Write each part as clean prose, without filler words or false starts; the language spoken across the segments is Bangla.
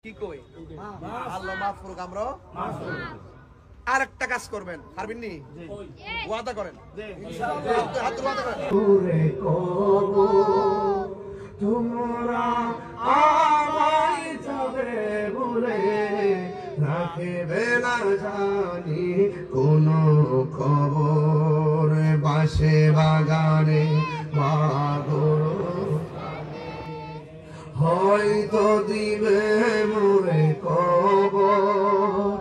কি কই আল্লাহ মাফ করুক। আমরা আরেকটা কাজ করবেন, পারবেন নি? ওয়াদা করেন ইনশাআল্লাহ। ওয়াদা করেন তোমরা আমায় যাবে বলে রাখবে না জানি কোন খবর। বাসে বাগানে মাগর হয়তো দিবে মোরে কবর।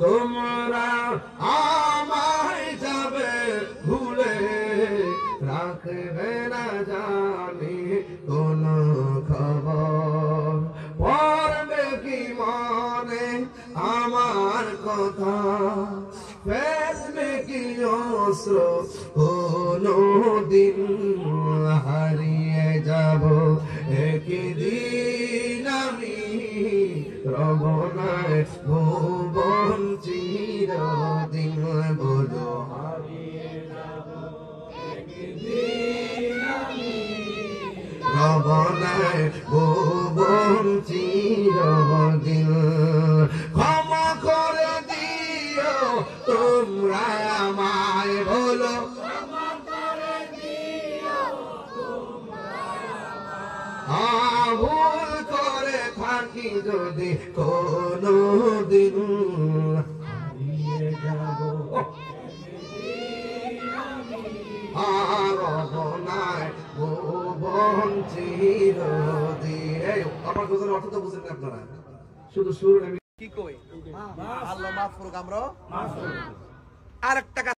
তোমরা আমায় যাবে ভুলে রাখবে না জানি কোন খবর। পড়বে কি মনে আমার কথা, ফেলবে কি অস্ত্র কোনো দিন হারিয়ে যাব একদিন আমি রবনায় ভুবন চিরদিন বলো হারিয়ে যাব একদিন আমি রবনায় ভুবন চিরদিন। ক্ষমা করে দিও তোমরা আমায় বলো, ভুল করে থাকি যদি কোনো দিন হারিয়ে যাব আর রবনায় ভুবন চিরদিন। আমার কথার অর্থ তো বুঝেন আপনারা, শুধু সুর। কি কই আল্লাহ মাফ করুক। আমরা আরেকটা